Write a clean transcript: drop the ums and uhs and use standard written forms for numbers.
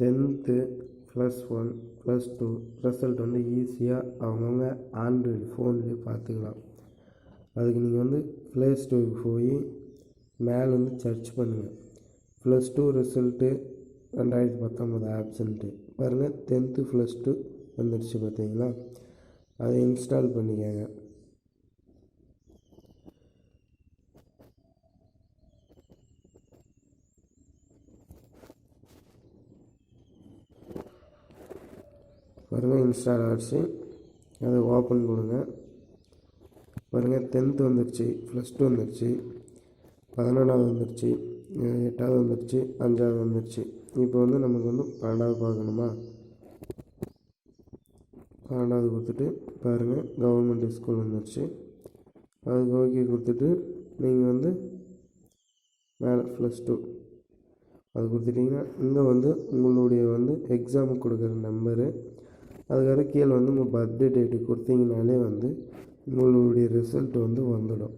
10th +1 +2 result வந்து ஈஸியாக அவங்கவுங்க ஆண்ட்ராய்டு ஃபோன்லேயே பார்த்துக்கலாம். அதுக்கு நீங்கள் வந்து ப்ளே ஸ்டோருக்கு போய் மேலே வந்து சர்ச் பண்ணுங்கள். +2 ரிசல்ட்டு 2019 ஆப்ஷன்ட்டு பாருங்கள். 10th +2 வந்துடுச்சு பார்த்தீங்களா? அதை இன்ஸ்டால் பண்ணிக்கோங்க. பாருங்கள், இன்ஸ்டால் ஆகிடுச்சு. அதை ஓப்பன் கொடுங்க. பாருங்கள், 10th வந்துடுச்சு, +2 வந்துடுச்சு, 11வது வந்துடுச்சு, 8வது வந்துடுச்சு, 5வது வந்துடுச்சு. இப்போ வந்து நமக்கு வந்து 12வது பார்க்கணுமா? 12வது கொடுத்துட்டு பாருங்கள், கவர்மெண்ட் ஸ்கூல் வந்துடுச்சு. அதுக்கு ஓகே கொடுத்துட்டு நீங்கள் வந்து மேலே +2 அது கொடுத்துட்டிங்கன்னா இங்கே வந்து உங்களுடைய வந்து எக்ஸாமுக்கு கொடுக்குற நம்பரு, அதுக்கப்புறம் கீழே வந்து உங்கள் பர்த்டே டேட்டு கொடுத்தீங்கனாலே வந்து உங்களுடைய ரிசல்ட் வந்து வந்துடும்.